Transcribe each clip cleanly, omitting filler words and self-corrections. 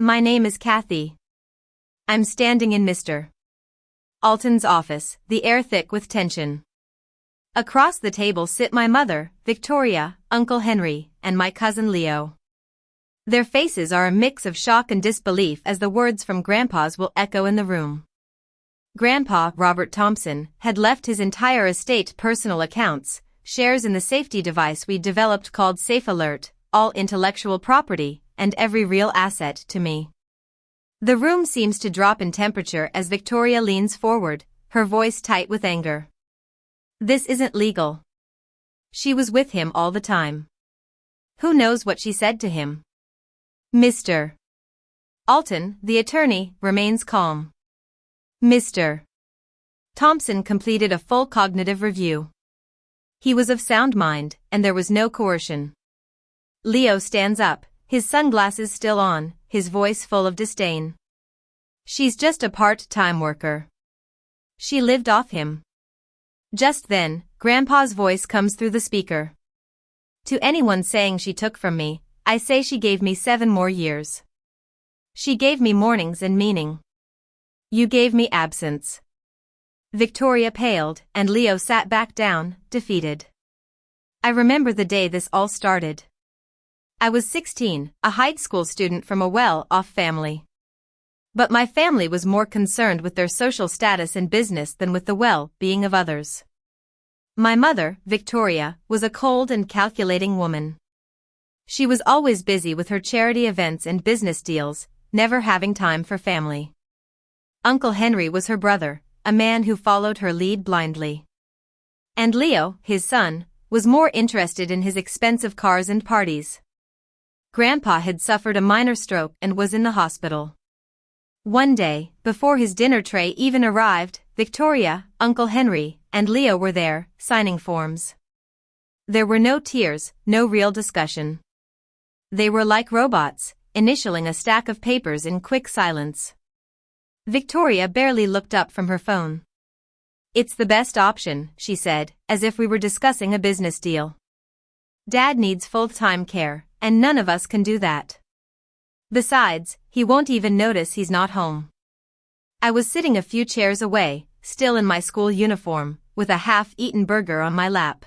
My name is Kathy. I'm standing in Mr. Alton's office, the air thick with tension. Across the table sit my mother, Victoria, Uncle Henry, and my cousin Leo. Their faces are a mix of shock and disbelief as the words from Grandpa's will echo in the room. Grandpa, Robert Thompson, had left his entire estate, personal accounts, shares in the safety device we developed called Safe Alert, all intellectual property, and every real asset to me. The room seems to drop in temperature as Victoria leans forward, her voice tight with anger. This isn't legal. She was with him all the time. Who knows what she said to him? Mr. Alton, the attorney, remains calm. Mr. Thompson completed a full cognitive review. He was of sound mind, and there was no coercion. Leo stands up, his sunglasses still on, his voice full of disdain. She's just a part-time worker. She lived off him. Just then, Grandpa's voice comes through the speaker. To anyone saying she took from me, I say she gave me 7 more years. She gave me mornings and meaning. You gave me absence. Victoria paled, and Leo sat back down, defeated. I remember the day this all started. I was 16, a high school student from a well-off family. But my family was more concerned with their social status and business than with the well-being of others. My mother, Victoria, was a cold and calculating woman. She was always busy with her charity events and business deals, never having time for family. Uncle Henry was her brother, a man who followed her lead blindly. And Leo, his son, was more interested in his expensive cars and parties. Grandpa had suffered a minor stroke and was in the hospital. One day, before his dinner tray even arrived, Victoria, Uncle Henry, and Leo were there, signing forms. There were no tears, no real discussion. They were like robots, initialing a stack of papers in quick silence. Victoria barely looked up from her phone. It's the best option, she said, as if we were discussing a business deal. Dad needs full-time care, and none of us can do that. Besides, he won't even notice he's not home. I was sitting a few chairs away, still in my school uniform, with a half-eaten burger on my lap.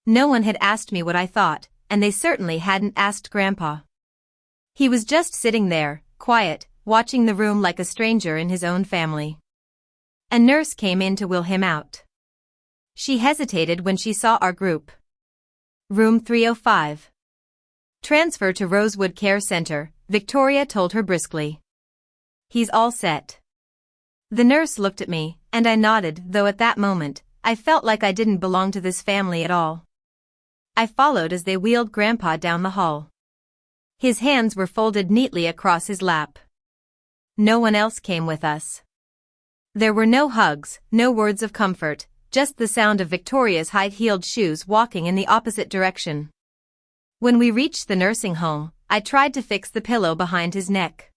No one had asked me what I thought, and they certainly hadn't asked Grandpa. He was just sitting there, quiet, watching the room like a stranger in his own family. A nurse came in to wheel him out. She hesitated when she saw our group. Room 305. Transfer to Rosewood Care Center, Victoria told her briskly. He's all set. The nurse looked at me, and I nodded, though at that moment, I felt like I didn't belong to this family at all. I followed as they wheeled Grandpa down the hall. His hands were folded neatly across his lap. No one else came with us. There were no hugs, no words of comfort, just the sound of Victoria's high-heeled shoes walking in the opposite direction. When we reached the nursing home, I tried to fix the pillow behind his neck.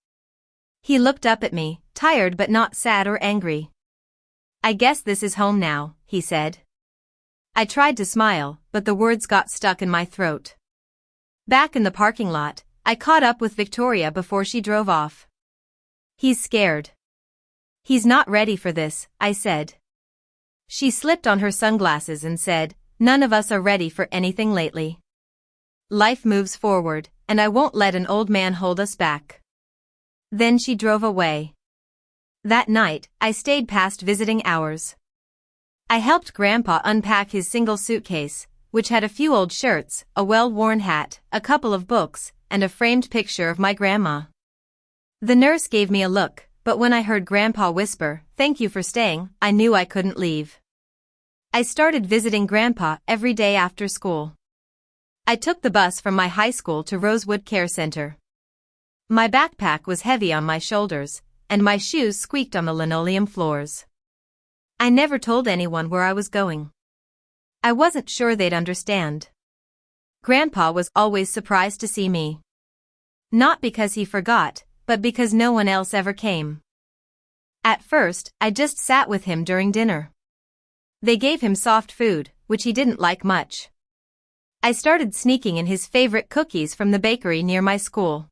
He looked up at me, tired but not sad or angry. I guess this is home now, he said. I tried to smile, but the words got stuck in my throat. Back in the parking lot, I caught up with Victoria before she drove off. He's scared. He's not ready for this, I said. She slipped on her sunglasses and said, none of us are ready for anything lately. Life moves forward, and I won't let an old man hold us back. Then she drove away. That night, I stayed past visiting hours. I helped Grandpa unpack his single suitcase, which had a few old shirts, a well-worn hat, a couple of books, and a framed picture of my grandma. The nurse gave me a look, but when I heard Grandpa whisper, "Thank you for staying," I knew I couldn't leave. I started visiting Grandpa every day after school. I took the bus from my high school to Rosewood Care Center. My backpack was heavy on my shoulders, and my shoes squeaked on the linoleum floors. I never told anyone where I was going. I wasn't sure they'd understand. Grandpa was always surprised to see me. Not because he forgot, but because no one else ever came. At first, I just sat with him during dinner. They gave him soft food, which he didn't like much. I started sneaking in his favorite cookies from the bakery near my school.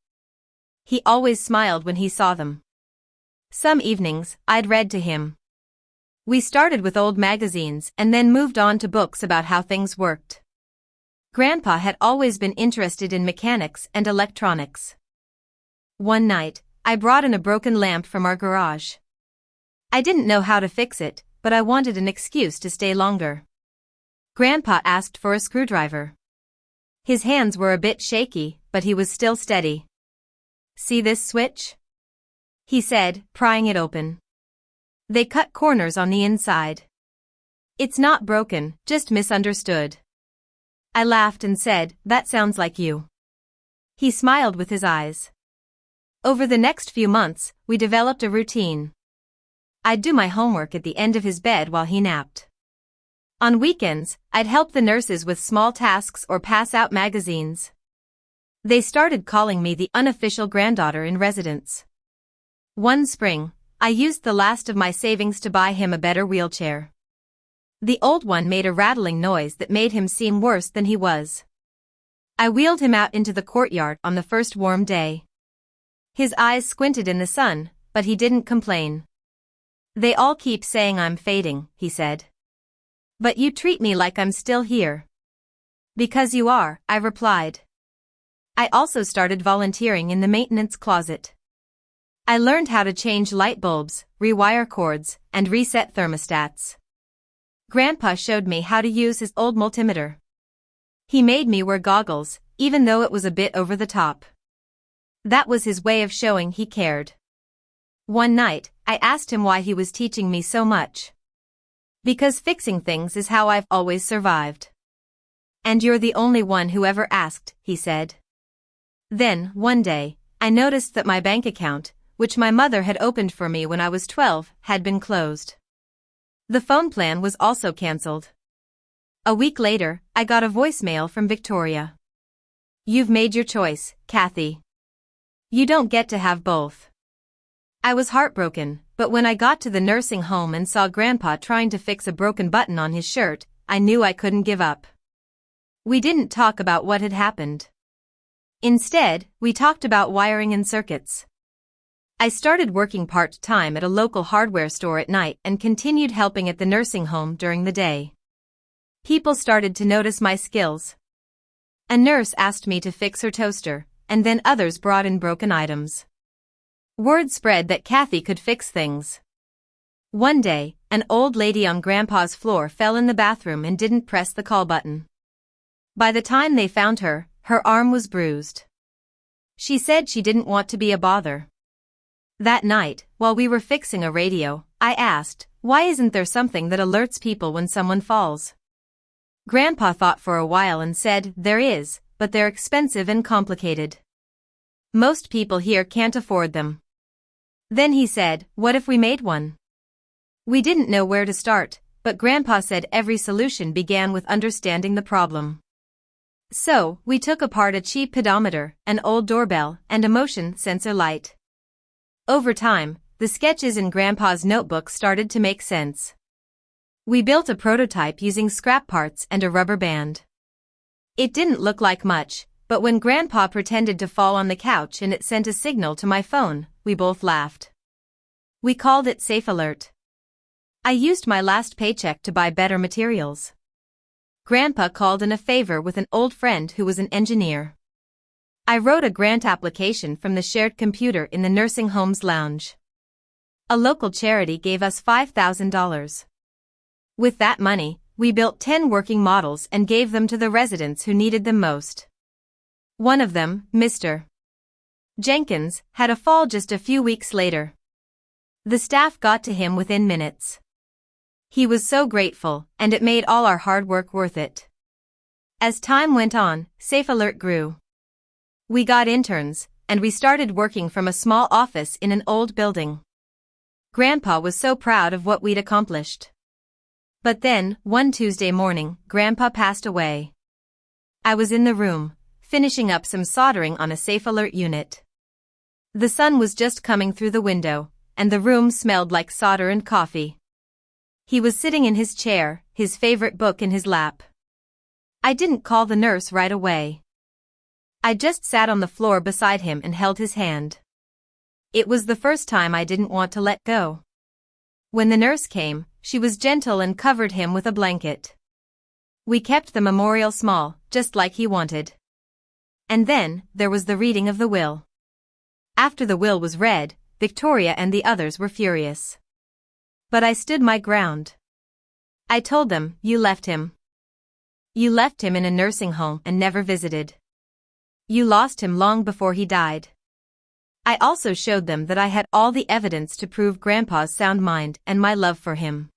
He always smiled when he saw them. Some evenings, I'd read to him. We started with old magazines and then moved on to books about how things worked. Grandpa had always been interested in mechanics and electronics. One night, I brought in a broken lamp from our garage. I didn't know how to fix it, but I wanted an excuse to stay longer. Grandpa asked for a screwdriver. His hands were a bit shaky, but he was still steady. "See this switch?" he said, prying it open. "They cut corners on the inside. It's not broken, just misunderstood." I laughed and said, "That sounds like you." He smiled with his eyes. Over the next few months, we developed a routine. I'd do my homework at the end of his bed while he napped. On weekends, I'd help the nurses with small tasks or pass out magazines. They started calling me the unofficial granddaughter in residence. One spring, I used the last of my savings to buy him a better wheelchair. The old one made a rattling noise that made him seem worse than he was. I wheeled him out into the courtyard on the first warm day. His eyes squinted in the sun, but he didn't complain. "They all keep saying I'm fading," he said. "But you treat me like I'm still here." "Because you are," I replied. I also started volunteering in the maintenance closet. I learned how to change light bulbs, rewire cords, and reset thermostats. Grandpa showed me how to use his old multimeter. He made me wear goggles, even though it was a bit over the top. That was his way of showing he cared. One night, I asked him why he was teaching me so much. "Because fixing things is how I've always survived." "And you're the only one who ever asked," he said. Then, one day, I noticed that my bank account, which my mother had opened for me when I was 12, had been closed. The phone plan was also cancelled. A week later, I got a voicemail from Victoria. "You've made your choice, Kathy. You don't get to have both." I was heartbroken, but when I got to the nursing home and saw Grandpa trying to fix a broken button on his shirt, I knew I couldn't give up. We didn't talk about what had happened. Instead, we talked about wiring and circuits. I started working part-time at a local hardware store at night and continued helping at the nursing home during the day. People started to notice my skills. A nurse asked me to fix her toaster, and then others brought in broken items. Word spread that Kathy could fix things. One day, an old lady on Grandpa's floor fell in the bathroom and didn't press the call button. By the time they found her, her arm was bruised. She said she didn't want to be a bother. That night, while we were fixing a radio, I asked, "Why isn't there something that alerts people when someone falls?" Grandpa thought for a while and said, "There is, but they're expensive and complicated. Most people here can't afford them." Then he said, "What if we made one?" We didn't know where to start, but Grandpa said every solution began with understanding the problem. So, we took apart a cheap pedometer, an old doorbell, and a motion sensor light. Over time, the sketches in Grandpa's notebook started to make sense. We built a prototype using scrap parts and a rubber band. It didn't look like much, but when Grandpa pretended to fall on the couch and it sent a signal to my phone, we both laughed. We called it Safe Alert. I used my last paycheck to buy better materials. Grandpa called in a favor with an old friend who was an engineer. I wrote a grant application from the shared computer in the nursing home's lounge. A local charity gave us $5,000. With that money, we built 10 working models and gave them to the residents who needed them most. One of them, Mr. Jenkins, had a fall just a few weeks later. The staff got to him within minutes. He was so grateful, and it made all our hard work worth it. As time went on, Safe Alert grew. We got interns, and we started working from a small office in an old building. Grandpa was so proud of what we'd accomplished. But then, one Tuesday morning, Grandpa passed away. I was in the room, finishing up some soldering on a Safe Alert unit. The sun was just coming through the window, and the room smelled like solder and coffee. He was sitting in his chair, his favorite book in his lap. I didn't call the nurse right away. I just sat on the floor beside him and held his hand. It was the first time I didn't want to let go. When the nurse came, she was gentle and covered him with a blanket. We kept the memorial small, just like he wanted. And then, there was the reading of the will. After the will was read, Victoria and the others were furious. But I stood my ground. I told them, you left him. You left him in a nursing home and never visited. You lost him long before he died. I also showed them that I had all the evidence to prove Grandpa's sound mind and my love for him.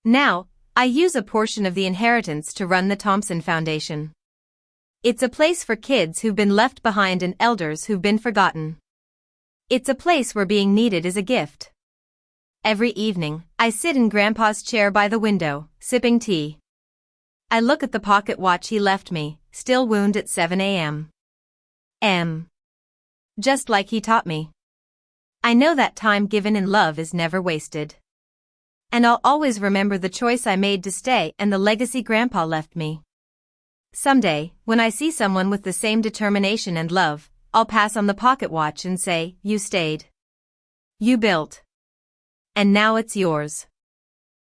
Now, I use a portion of the inheritance to run the Thompson Foundation. It's a place for kids who've been left behind and elders who've been forgotten. It's a place where being needed is a gift. Every evening, I sit in Grandpa's chair by the window, sipping tea. I look at the pocket watch he left me, still wound at 7 a.m. Just like he taught me. I know that time given in love is never wasted. And I'll always remember the choice I made to stay and the legacy Grandpa left me. Someday, when I see someone with the same determination and love, I'll pass on the pocket watch and say, you stayed. You built. And now it's yours.